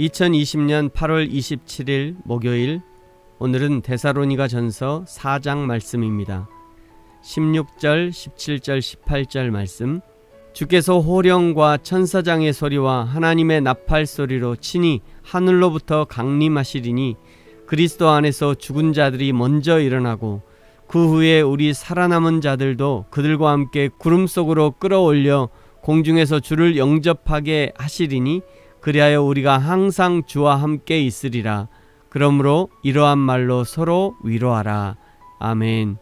2020년 8월 27일 목요일, 오늘은 데살로니가 전서 4장 말씀입니다. 16절, 17절, 18절 말씀. 주께서 호령과 천사장의 소리와 하나님의 나팔 소리로 친히 하늘로부터 강림하시리니 그리스도 안에서 죽은 자들이 먼저 일어나고 그 후에 우리 살아남은 자들도 그들과 함께 구름 속으로 끌어올려 공중에서 주를 영접하게 하시리니 그리하여 우리가 항상 주와 함께 있으리라. 그러므로 이러한 말로 서로 위로하라. 아멘.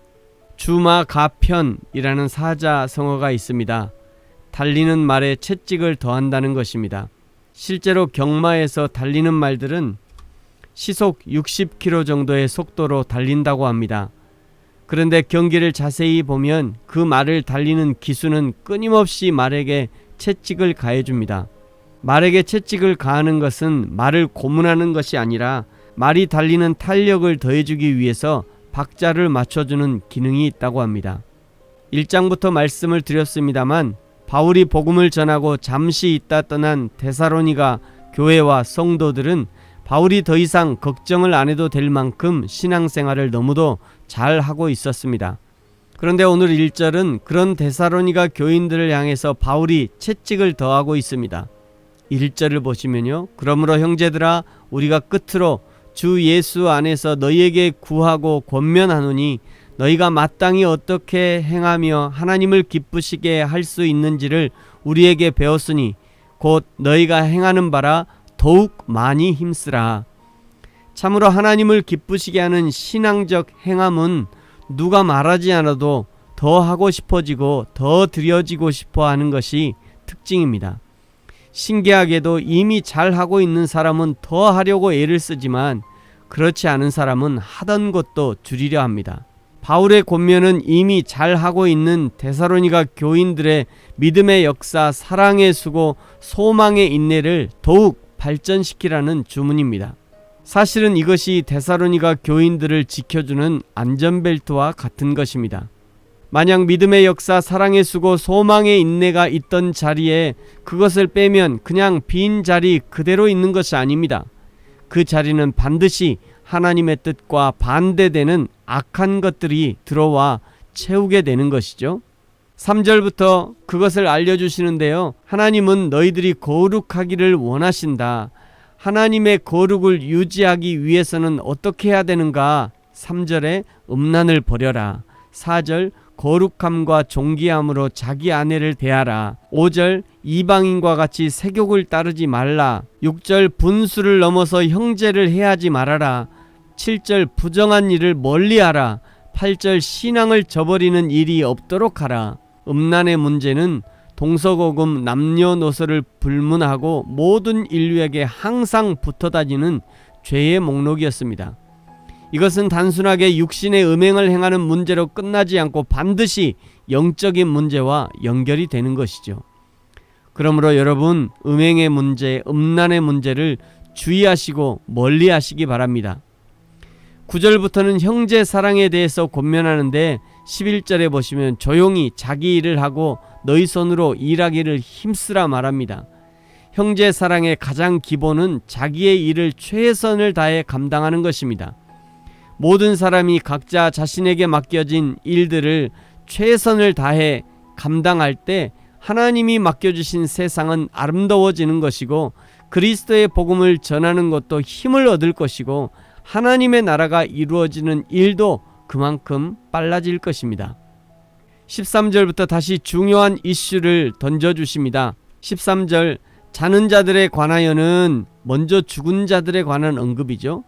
주마가편이라는 사자성어가 있습니다. 달리는 말에 채찍을 더한다는 것입니다. 실제로 경마에서 달리는 말들은 시속 60km 정도의 속도로 달린다고 합니다. 그런데 경기를 자세히 보면 그 말을 달리는 기수는 끊임없이 말에게 채찍을 가해줍니다. 말에게 채찍을 가하는 것은 말을 고문하는 것이 아니라 말이 달리는 탄력을 더해주기 위해서 박자를 맞춰주는 기능이 있다고 합니다. 1장부터 말씀을 드렸습니다만 바울이 복음을 전하고 잠시 있다 떠난 데살로니가 교회와 성도들은 바울이 더 이상 걱정을 안 해도 될 만큼 신앙생활을 너무도 잘 하고 있었습니다. 그런데 오늘 1절은 그런 데살로니가 교인들을 향해서 바울이 채찍을 더하고 있습니다. 1절을 보시면요. 그러므로 형제들아 우리가 끝으로 주 예수 안에서 너희에게 구하고 권면하노니 너희가 마땅히 어떻게 행하며 하나님을 기쁘시게 할 수 있는지를 우리에게 배웠으니 곧 너희가 행하는 바라 더욱 많이 힘쓰라. 참으로 하나님을 기쁘시게 하는 신앙적 행함은 누가 말하지 않아도 더 하고 싶어지고 더 드려지고 싶어 하는 것이 특징입니다. 신기하게도 이미 잘하고 있는 사람은 더 하려고 애를 쓰지만 그렇지 않은 사람은 하던 것도 줄이려 합니다. 바울의 권면은 이미 잘하고 있는 데살로니가 교인들의 믿음의 역사, 사랑의 수고, 소망의 인내를 더욱 발전시키라는 주문입니다. 사실은 이것이 데살로니가 교인들을 지켜주는 안전벨트와 같은 것입니다. 만약 믿음의 역사, 사랑의 수고, 소망의 인내가 있던 자리에 그것을 빼면 그냥 빈 자리 그대로 있는 것이 아닙니다. 그 자리는 반드시 하나님의 뜻과 반대되는 악한 것들이 들어와 채우게 되는 것이죠. 3절부터 그것을 알려주시는데요. 하나님은 너희들이 거룩하기를 원하신다. 하나님의 거룩을 유지하기 위해서는 어떻게 해야 되는가? 3절에 음란을 버려라. 4절 거룩함과 존귀함으로 자기 아내를 대하라. 5절 이방인과 같이 세욕을 따르지 말라. 6절 분수를 넘어서 형제를 해하지 말아라. 7절 부정한 일을 멀리하라. 8절 신앙을 저버리는 일이 없도록 하라. 음란의 문제는 동서고금 남녀노소를 불문하고 모든 인류에게 항상 붙어다니는 죄의 목록이었습니다. 이것은 단순하게 육신의 음행을 행하는 문제로 끝나지 않고 반드시 영적인 문제와 연결이 되는 것이죠. 그러므로 여러분, 음행의 문제, 음란의 문제를 주의하시고 멀리하시기 바랍니다. 9절부터는 형제 사랑에 대해서 권면하는데 11절에 보시면 조용히 자기 일을 하고 너희 손으로 일하기를 힘쓰라 말합니다. 형제 사랑의 가장 기본은 자기의 일을 최선을 다해 감당하는 것입니다. 모든 사람이 각자 자신에게 맡겨진 일들을 최선을 다해 감당할 때 하나님이 맡겨주신 세상은 아름다워지는 것이고 그리스도의 복음을 전하는 것도 힘을 얻을 것이고 하나님의 나라가 이루어지는 일도 그만큼 빨라질 것입니다. 13절부터 다시 중요한 이슈를 던져주십니다. 13절 자는 자들에 관하여는 먼저 죽은 자들에 관한 언급이죠.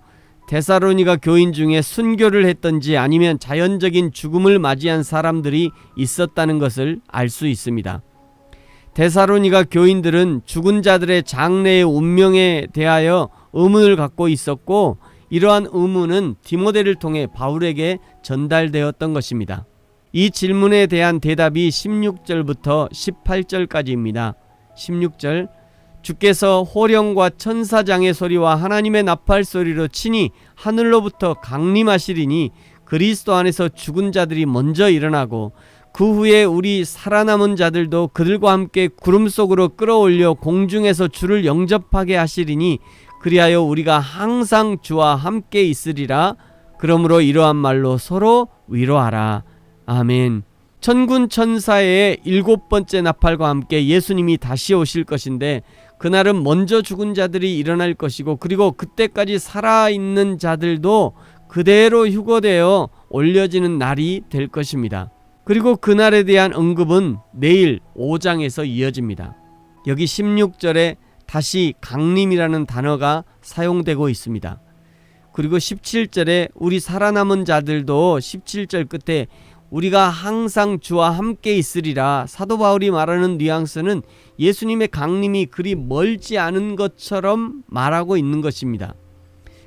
데살로니가 교인 중에 순교를 했던지 아니면 자연적인 죽음을 맞이한 사람들이 있었다는 것을 알 수 있습니다. 데살로니가 교인들은 죽은 자들의 장래의 운명에 대하여 의문을 갖고 있었고 이러한 의문은 디모데를 통해 바울에게 전달되었던 것입니다. 이 질문에 대한 대답이 16절부터 18절까지입니다. 16절 주께서 호령과 천사장의 소리와 하나님의 나팔 소리로 친히 하늘로부터 강림하시리니 그리스도 안에서 죽은 자들이 먼저 일어나고 그 후에 우리 살아남은 자들도 그들과 함께 구름 속으로 끌어올려 공중에서 주를 영접하게 하시리니 그리하여 우리가 항상 주와 함께 있으리라. 그러므로 이러한 말로 서로 위로하라. 아멘. 천군 천사의 7번째 나팔과 함께 예수님이 다시 오실 것인데, 그날은 먼저 죽은 자들이 일어날 것이고, 그리고 그때까지 살아있는 자들도 그대로 휴거되어 올려지는 날이 될 것입니다. 그리고 그날에 대한 언급은 내일 5장에서 이어집니다. 여기 16절에 다시 강림이라는 단어가 사용되고 있습니다. 그리고 17절에 우리 살아남은 자들도 17절 끝에 우리가 항상 주와 함께 있으리라. 사도 바울이 말하는 뉘앙스는 예수님의 강림이 그리 멀지 않은 것처럼 말하고 있는 것입니다.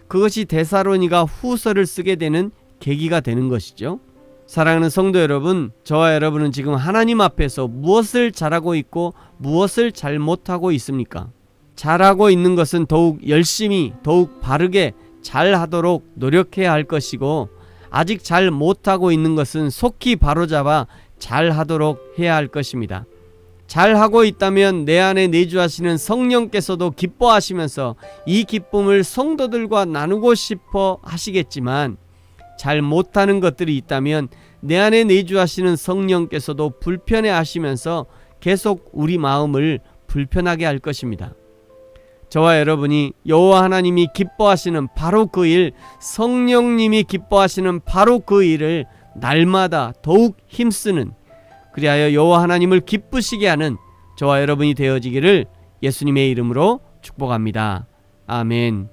그것이 데살로니가 후서를 쓰게 되는 계기가 되는 것이죠. 사랑하는 성도 여러분, 저와 여러분은 지금 하나님 앞에서 무엇을 잘하고 있고 무엇을 잘못하고 있습니까? 잘하고 있는 것은 더욱 열심히, 더욱 바르게 잘하도록 노력해야 할 것이고, 아직 잘 못하고 있는 것은 속히 바로잡아 잘하도록 해야 할 것입니다. 잘하고 있다면 내 안에 내주하시는 성령께서도 기뻐하시면서 이 기쁨을 성도들과 나누고 싶어 하시겠지만, 잘 못하는 것들이 있다면 내 안에 내주하시는 성령께서도 불편해 하시면서 계속 우리 마음을 불편하게 할 것입니다. 저와 여러분이 여호와 하나님이 기뻐하시는 바로 그 일, 성령님이 기뻐하시는 바로 그 일을 날마다 더욱 힘쓰는, 그리하여 여호와 하나님을 기쁘시게 하는 저와 여러분이 되어지기를 예수님의 이름으로 축복합니다. 아멘.